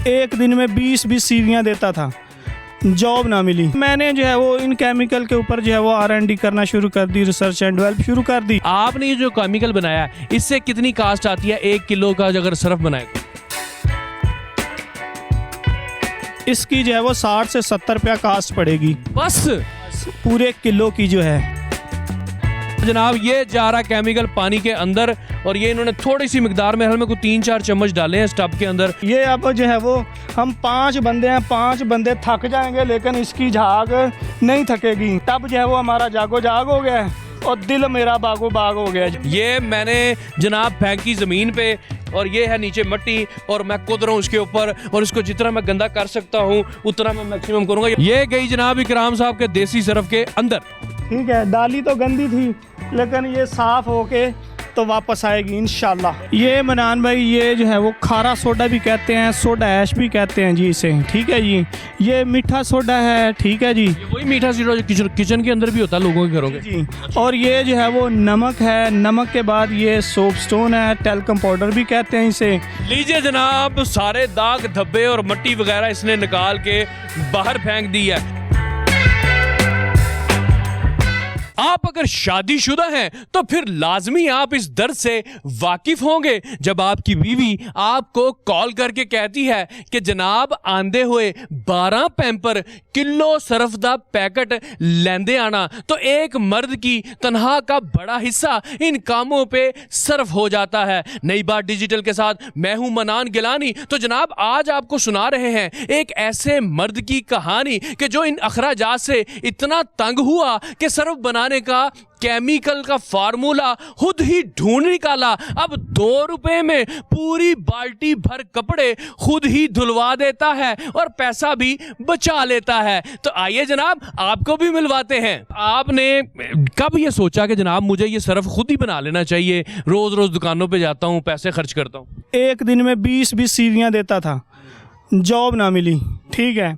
एक दिन में 20-20 सीवियाँ देता था, जॉब ना मिली। मैंने जो है वो इन केमिकल के ऊपर जो है वो R&D करना शुरू कर दी, रिसर्च एंड डेवलप शुरू कर दी। आपने ये जो केमिकल बनाया है इससे कितनी कास्ट आती है 1 किलो का अगर सर्फ बनाए? इसकी जो है वो 60 से 70 रुपया कास्ट पड़ेगी बस पूरे किलो की जो है। जनाब ये जा रहा केमिकल पानी के अंदर और ये इन्होंने थोड़ी सी मिकदार में हमें को 3-4 चम्मच डाले हैं इस टब के अंदर। ये अब जो है वो हम 5 बंदे हैं, 5 बंदे थक जाएंगे लेकिन इसकी झाग नहीं थकेगी। तब जो है वो हमारा जागो जाग हो गया है और दिल मेरा बागो बाग हो गया। ये मैंने जनाब फेंकी ज़मीन पे और ये है नीचे मिट्टी और मैं कूद रहा हूँ उसके ऊपर और इसको जितना मैं गंदा कर सकता हूँ उतना मैं मैक्सिमम करूँगा। ये गई जनाब इकराम साहब के देसी सर्फ के अंदर। ठीक है, डाली तो गंदी थी लेकिन ये साफ होके तो वापस आएगी इंशाल्लाह। ये मनान भाई ये जो है वो खारा सोडा भी कहते हैं, सोडा ऐश भी कहते हैं जी इसे, ठीक है जी। ये मीठा सोडा है, ठीक है जी। वही मीठा सोडा जो किचन के अंदर भी होता है लोगों के घरों के जी। और ये जो है वो नमक है, नमक के बाद ये सोप स्टोन है, टेल्कम पाउडर भी कहते हैं इसे। लीजिए जनाब सारे दाग धब्बे और मिट्टी वगैरह इसने निकाल के बाहर फेंक दी है। आप अगर शादीशुदा हैं तो फिर लाजमी आप इस दर्द से वाकिफ होंगे जब आपकी बीवी आपको कॉल करके कहती है कि जनाब आंदे हुए 12 पैंपर किलो सर्फ दा पैकेट लेंदे आना। तो एक मर्द की तनहा का बड़ा हिस्सा इन कामों पे सर्फ हो जाता है। नई बात डिजिटल के साथ मैं हूं मनान गिलानी। तो जनाब आज आपको सुना रहे हैं एक ऐसे मर्द की कहानी कि जो इन अखराजात से इतना तंग हुआ कि सर्फ बनाने का केमिकल का फार्मूला खुद ही ढूंढ निकाला। अब 2 रुपए में पूरी बाल्टी भर कपड़े खुद ही धुलवा देता है और पैसा भी बचा लेता है। तो आइए जनाब आपको भी मिलवाते हैं। आपने कब ये सोचा कि जनाब मुझे ये सर्फ खुद ही बना लेना चाहिए? रोज रोज दुकानों पे जाता हूँ, पैसे खर्च करता हूँ। एक दिन में 20-20 सीवियाँ देता था, जॉब ना मिली, ठीक है।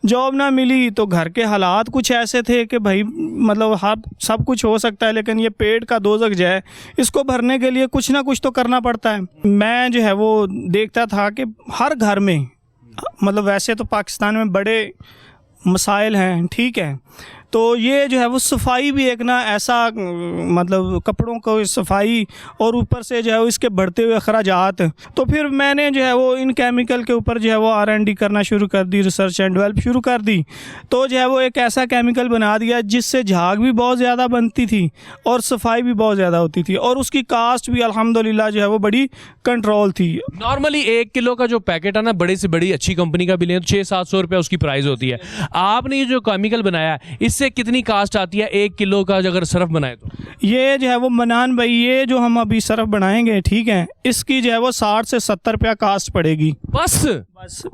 जॉब ना मिली तो घर के हालात कुछ ऐसे थे कि भाई मतलब हर सब कुछ हो सकता है लेकिन ये पेट का दोजख जो है इसको भरने के लिए कुछ ना कुछ तो करना पड़ता है। मैं जो है वो देखता था कि हर घर में मतलब वैसे तो पाकिस्तान में बड़े मसाइल हैं, ठीक है, तो ये जो है वो सफाई भी एक ना ऐसा मतलब कपड़ों को सफाई और ऊपर से जो है वो इसके बढ़ते हुए अखराजात। तो फिर मैंने जो है वो इन केमिकल के ऊपर जो है वो R&D करना शुरू कर दी, रिसर्च एंड डेवलप शुरू कर दी। तो जो है वो एक ऐसा केमिकल बना दिया जिससे झाग भी बहुत ज़्यादा बनती थी और सफाई भी बहुत ज़्यादा होती थी और उसकी कास्ट भी अल्हम्दुलिल्लाह जो है वो बड़ी कंट्रोल थी। नॉर्मली 1 किलो का जो पैकेट है ना बड़ी से बड़ी अच्छी कंपनी का भी लें तो 600-700 रुपये उसकी प्राइस होती है। आपने ये जो केमिकल बनाया इससे कितनी कास्ट आती है 1 किलो का अगर सर्फ बनाए तो? ये जो है वो मनान भाई ये जो हम अभी सर्फ बनाएंगे, ठीक है, इसकी जो है वो 60 से 70 रुपया कास्ट पड़ेगी बस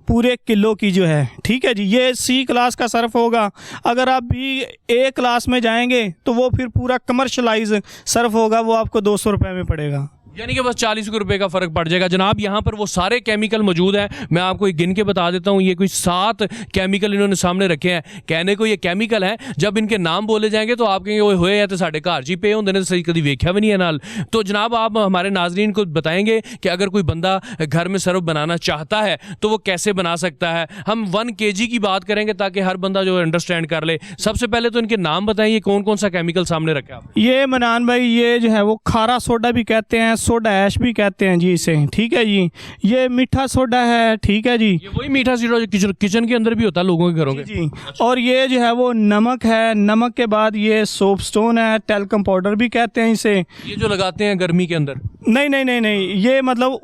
पूरे किलो की जो है, ठीक है जी। ये C क्लास का सर्फ होगा। अगर आप भी A क्लास में जाएंगे तो वो फिर पूरा कमर्शलाइज सर्फ होगा, वो आपको 200 रुपये में पड़ेगा, यानी कि बस 40 रुपए का फर्क पड़ जाएगा। जनाब यहाँ पर वो सारे केमिकल मौजूद हैं, मैं आपको एक गिन के बता देता हूँ। ये कोई 7 केमिकल इन्होंने सामने रखे हैं। कहने को ये केमिकल हैं, जब इनके नाम बोले जाएंगे तो आप कहेंगे वो होए या तो साढ़े घर जी पे होंगे सही कभी वेख्या भी नहीं है नाल। तो जनाब आप हमारे नाजरीन को बताएंगे कि अगर कोई बंदा घर में सर्फ बनाना चाहता है तो वो कैसे बना सकता है। हम 1 kg की बात करेंगे ताकि हर बंदा जो अंडरस्टैंड कर ले। सबसे पहले तो इनके नाम बताएं, ये कौन कौन सा केमिकल सामने रखा है? ये मनान भाई ये जो है वो खारा सोडा भी कहते हैं, सोडा ऐश भी कहते हैं जी इसे, ठीक है जी। ये मीठा सोडा है, ठीक है जी। ये वही मीठा सोडा जो किचन के अंदर भी होता है लोगों के घरों के जी। और ये जो है वो नमक है, नमक के बाद ये सोप स्टोन है, टेल्कम पाउडर भी कहते हैं इसे। ये जो लगाते हैं गर्मी के अंदर? नहीं नहीं नहीं नहीं, ये मतलब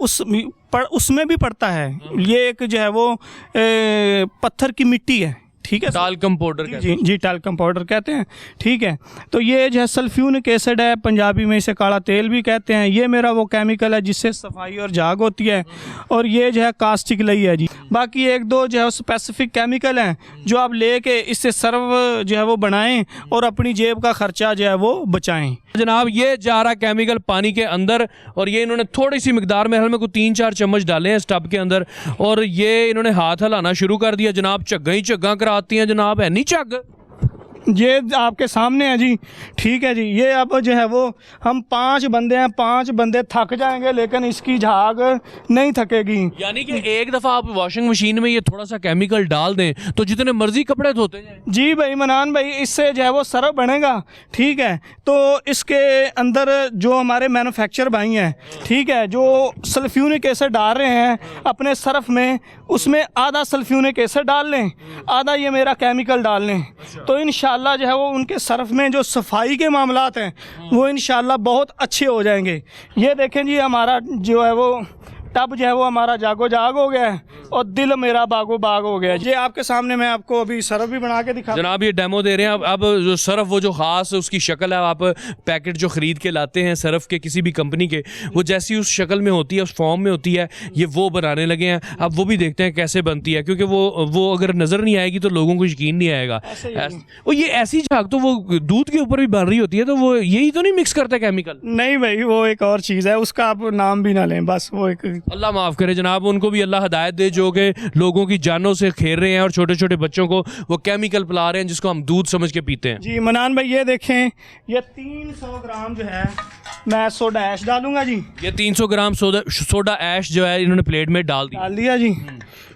उसमें भी पड़ता है। ये एक जो है वो पत्थर की मिट्टी है, ठीक है, टाल्कम पाउडर जी जी टाल्कम पाउडर कहते हैं, ठीक है। तो ये जो है सल्फ्यूनिक एसिड है, पंजाबी में इसे काला तेल भी कहते हैं। ये मेरा वो केमिकल है जिससे सफाई और झाग होती है। और ये जो है कास्टिक लई है जी। बाकी 1-2 जो है स्पेसिफिक केमिकल हैं जो आप लेके इससे सर्व जो है वो बनाएं और अपनी जेब का खर्चा जो है वो बचाएं। जनाब ये जा रहा केमिकल पानी के अंदर और ये इन्होंने थोड़ी सी मिकदार में हमें को 3-4 चम्मच डाले हैं इस टब के अंदर और ये इन्होंने हाथ हिलाना शुरू कर दिया। जनाब झग्गा ही झग्गा कराती हैं जनाब, है नहीं झग? ये आपके सामने है जी, ठीक है जी। ये अब जो है वो हम 5 बंदे हैं, 5 बंदे थक जाएंगे लेकिन इसकी झाग नहीं थकेगी। यानी कि एक दफ़ा आप वॉशिंग मशीन में ये थोड़ा सा केमिकल डाल दें तो जितने मर्जी कपड़े धोते जाएं। जी भाई मनान भाई, इससे जो है वो सरफ बनेगा, ठीक है। तो इसके अंदर जो हमारे मैन्युफैक्चर भाई हैं, ठीक है, जो सल्फ्यूरिक एसिड डाल रहे हैं अपने सरफ में, उसमें आधा सल्फ्यूरिक एसिड डाल लें, आधा ये मेरा केमिकल डाल लें, तो इंशाल्लाह जो है वो उनके सरफ में जो सफाई के मामलात हैं वो इंशाल्लाह बहुत अच्छे हो जाएंगे। ये देखें जी, हमारा जो है वो टब जो है वो हमारा जागो जाग हो गया है और दिल मेरा बागो बाग हो गया है। ये आपके सामने मैं आपको अभी सरफ भी बना के दिखा। जनाब ये डेमो दे रहे हैं। अब जो सरफ वो जो ख़ास उसकी शक्ल है, आप पैकेट जो ख़रीद के लाते हैं सरफ के किसी भी कंपनी के, वो जैसी उस शक्ल में होती है, उस फॉर्म में होती है, ये वो बनाने लगे हैं। अब वो भी देखते हैं कैसे बनती है, क्योंकि वो अगर नज़र नहीं आएगी तो लोगों को यकीन नहीं आएगा। वो ये ऐसी झाग तो वो दूध के ऊपर भी बन रही होती है, तो वो यही तो नहीं मिक्स करता केमिकल? नहीं भाई, वो एक और चीज़ है, उसका आप नाम भी ना लें, बस वो एक। अल्लाह माफ़ करे जनाब, उनको भी अल्लाह हदायत दे जो कि लोगों की जानों से खेल रहे हैं और छोटे छोटे बच्चों को वो केमिकल पिला रहे हैं जिसको हम दूध समझ के पीते हैं। जी मनान भाई, ये देखें, ये 300 ग्राम जो है मैं सोडा ऐश डालूंगा जी। ये 300 ग्राम सोडा ऐश जो है इन्होंने प्लेट में डाल दिया जी,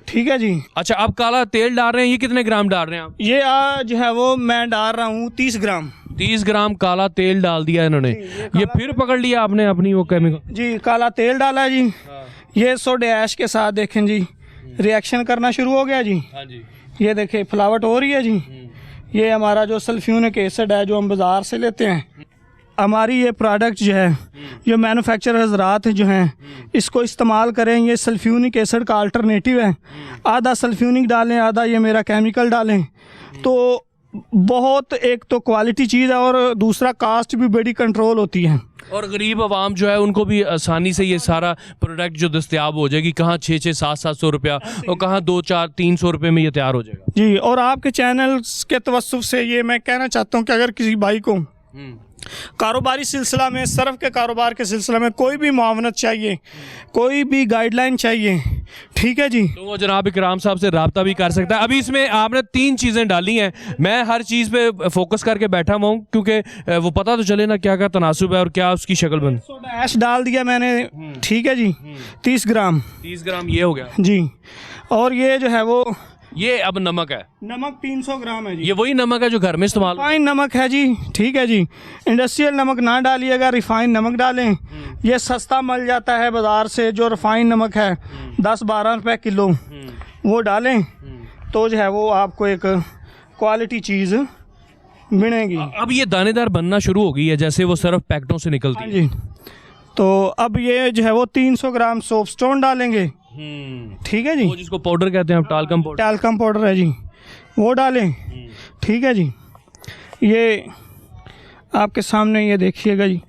ठीक है जी। अच्छा, अब काला तेल डाल रहे हैं, ये कितने ग्राम डाल रहे हैं आप? ये आज है वो मैं डाल रहा हूँ 30 ग्राम। 30 ग्राम काला तेल डाल दिया इन्होंने। ये फिर पकड़ लिया आपने अपनी वो केमिकल? जी, काला तेल डाला जी। ये सोडा ऐश के साथ देखें जी रिएक्शन करना शुरू हो गया जी। हाँ जी, ये देखें फ्लावट हो रही है जी। ये हमारा जो सल्फ्यूरिक एसिड है जो हम बाज़ार से लेते हैं, हमारी ये प्रोडक्ट जो है, जो मैन्युफैक्चर हजरात जो हैं इसको इस्तेमाल करें। ये सल्फ्यूरिक एसिड का अल्टरनेटिव है। आधा सल्फ्यूरिक डालें, आधा ये मेरा केमिकल डालें, तो बहुत एक तो क्वालिटी चीज़ है और दूसरा कास्ट भी बड़ी कंट्रोल होती है। और गरीब आवाम जो है उनको भी आसानी से ये सारा प्रोडक्ट जो दस्तयाब हो जाएगी, कहाँ 600 700 रुपया और कहाँ 2 4 300 रुपये में ये तैयार हो जाएगा जी। और आपके चैनल के तवस्सुफ से ये मैं कहना चाहता हूँ कि अगर किसी भाई को कारोबारी सिलसिला में, सरफ के कारोबार के सिलसिला में कोई भी मुआवनत चाहिए, कोई भी गाइडलाइन चाहिए, ठीक है जी, तो वो जनाब इकराम साहब से रब्ता भी कर सकता है। अभी इसमें आपने 3 चीज़ें डाली हैं, मैं हर चीज़ पे फोकस करके बैठा हुआ हूँ क्योंकि वो पता तो चले ना क्या क्या तनासुब है और क्या उसकी शक्ल बन। सोडा ऐश डाल दिया मैंने, ठीक है जी, 30 ग्राम। 30 ग्राम ये हो गया जी। और ये जो है वो ये अब नमक है, नमक 300 ग्राम है जी। ये वही नमक है जो घर में इस्तेमाल। रिफाइंड नमक है जी, ठीक है जी। इंडस्ट्रियल नमक ना डालिएगा, रिफाइंड नमक डालें। ये सस्ता मिल जाता है बाज़ार से, जो रिफाइंड नमक है 10-12 रुपए किलो, वो डालें तो जो है वो आपको एक क्वालिटी चीज़ मिलेगी। अब ये दानेदार बनना शुरू हो गई है जैसे वो सरफ पैकेटों से निकलती है जी। तो अब ये जो है वो 300 ग्राम सोप स्टोन डालेंगे, ठीक है जी, वो जिसको पाउडर कहते हैं, टाल्कम पाउडर। टाल्कम पाउडर है जी, वो डालें, ठीक है जी। ये आपके सामने ये देखिएगा जी,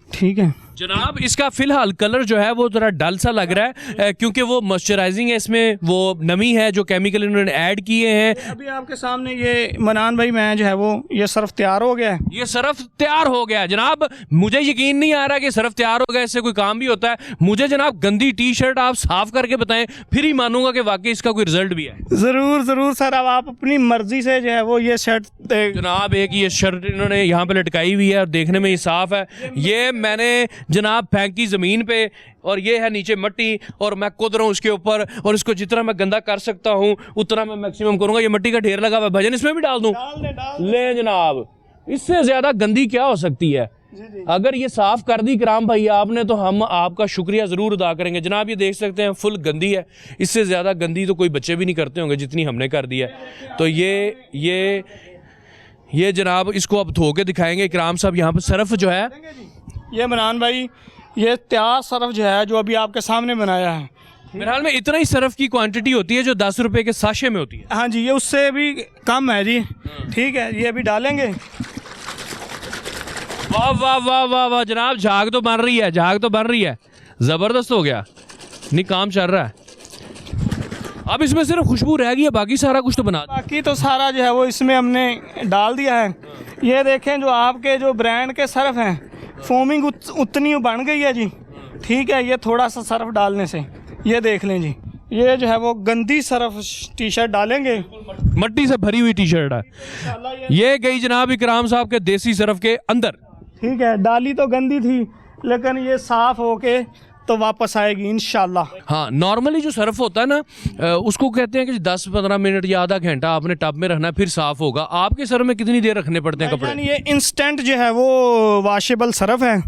ठीक है जनाब। इसका फिलहाल कलर जो है वो ज़रा डल सा लग रहा है क्योंकि वो मॉइस्चराइजिंग है, इसमें वो नमी है जो केमिकल इन्होंने ऐड किए हैं। अभी आपके सामने ये मनान भाई मैं जो है वो ये सरफ तैयार हो गया है। ये सरफ तैयार हो गया है जनाब। मुझे यकीन नहीं आ रहा कि सरफ तैयार हो गया, इससे कोई काम भी होता है। मुझे जनाब गंदी टी शर्ट आप साफ करके बताएं, फिर ही मानूंगा कि वाकई इसका कोई रिजल्ट भी है। ज़रूर ज़रूर सर, अब आप अपनी मर्जी से जो है वो ये शर्ट जनाब एक ये शर्ट इन्होंने यहाँ पे लटकाई हुई है और देखने में ये साफ है। ये मैंने जनाब फेंकी ज़मीन पे और ये है नीचे मिट्टी और मैं कूद रहा हूँ उसके ऊपर और इसको जितना मैं गंदा कर सकता हूँ उतना मैं मैक्सिमम करूँगा। ये मिट्टी का ढेर लगा हुआ है, भजन इसमें भी डाल दूँ? ले जनाब, इससे ज़्यादा गंदी क्या हो सकती है? अगर ये साफ़ कर दी इकराम भाई आपने तो हम आपका शुक्रिया ज़रूर अदा करेंगे। जनाब ये देख सकते हैं फुल गंदी है, इससे ज़्यादा गंदी तो कोई बच्चे भी नहीं करते होंगे जितनी हमने कर दी है। तो ये जनाब इसको अब धो के दिखाएंगे इकराम साहब। यहाँ पर सरफ जो है ये मनान भाई, ये तैयार सरफ जो है जो अभी आपके सामने बनाया है, मेरे ख्याल में इतना ही सरफ की क्वांटिटी होती है जो 10 रुपए के साशे में होती है। हाँ जी, ये उससे भी कम है जी, ठीक है। ये अभी डालेंगे। वाह वाह वाह वाह वाह जनाब, झाग तो बन रही है, झाग तो बन रही है, ज़बरदस्त हो गया। नहीं काम चल रहा है। अब इसमें सिर्फ खुशबू रह गई है, बाकी सारा कुछ तो बना दिया। बाकी तो सारा जो है वो इसमें हमने डाल दिया है। ये देखें जो आपके जो ब्रांड के सरफ हैं, फोमिंग उतनी बन गई है जी, ठीक है। ये थोड़ा सा सरफ डालने से ये देख लें जी, ये जो है वो गंदी सरफ टी शर्ट डालेंगे, मट्टी से भरी हुई टी शर्ट है, ये गई जनाब इकराम साहब के देसी सरफ के अंदर। ठीक है, डाली तो गंदी थी लेकिन ये साफ होके तो वापस आएगी इंशाल्लाह। हाँ, नॉर्मली जो सर्फ होता है ना उसको कहते हैं कि 10-15 मिनट या आधा घंटा आपने टब में रखना है फिर साफ होगा। आपके सर्फ में कितनी देर रखने पड़ते हैं कपड़े? ये इंस्टेंट जो है वो वॉशेबल सर्फ है,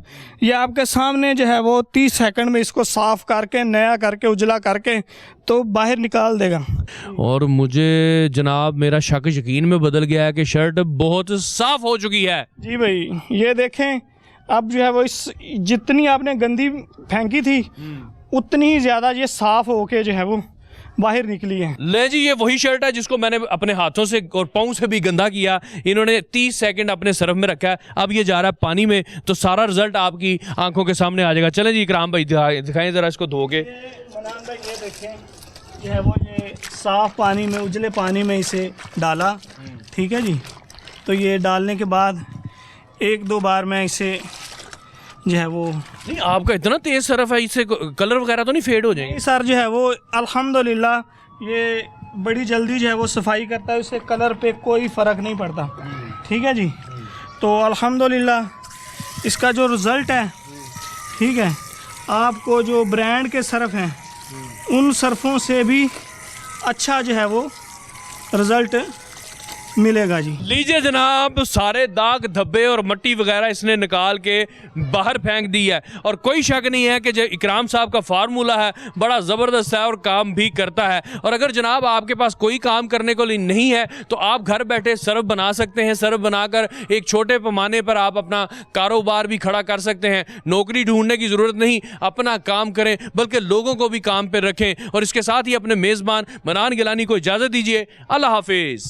ये आपके सामने जो है वो 30 सेकंड में इसको साफ करके नया करके उजला करके तो बाहर निकाल देगा। और मुझे जनाब मेरा शक यकीन में बदल गया है कि शर्ट बहुत साफ हो चुकी है। जी भाई, ये देखें अब जो है वो इस जितनी आपने गंदी फेंकी थी उतनी ही ज़्यादा ये साफ होके जो है वो बाहर निकली है। ले जी, ये वही शर्ट है जिसको मैंने अपने हाथों से और पाँव से भी गंदा किया। इन्होंने 30 सेकंड अपने सर्फ में रखा है, अब ये जा रहा है पानी में, तो सारा रिजल्ट आपकी आंखों के सामने आ जाएगा। चलें जी इकराम भाई दिखाएं ज़रा इसको धो के। मनान भाई ये देखें, जो है वो ये साफ पानी में उजले पानी में इसे डाला, ठीक है जी। तो ये डालने के बाद 1-2 बार मैं इसे जो है वो, नहीं आपका इतना तेज सर्फ है, इससे कलर वगैरह तो नहीं फेड हो जाएंगे? सर जो है वो अल्हम्दुलिल्लाह ये बड़ी जल्दी जो है वो सफाई करता है, उससे कलर पे कोई फ़र्क नहीं पड़ता। ठीक है जी, तो अल्हम्दुलिल्लाह इसका जो रिज़ल्ट है, ठीक है, आपको जो ब्रांड के सर्फ हैं उन सर्फ़ों से भी अच्छा जो है वो रिज़ल्ट मिलेगा जी। लीजिए जनाब, सारे दाग धब्बे और मट्टी वगैरह इसने निकाल के बाहर फेंक दी है। और कोई शक नहीं है कि जो इकराम साहब का फार्मूला है बड़ा ज़बरदस्त है और काम भी करता है। और अगर जनाब आपके पास कोई काम करने को नहीं है तो आप घर बैठे सर्फ बना सकते हैं। सर्फ बनाकर एक छोटे पैमाने पर आप अपना कारोबार भी खड़ा कर सकते हैं। नौकरी ढूंढने की ज़रूरत नहीं, अपना काम करें बल्कि लोगों को भी काम पर रखें। और इसके साथ ही अपने मेज़बान मनान गिलानी को इजाज़त दीजिए। अल्लाह हाफिज़।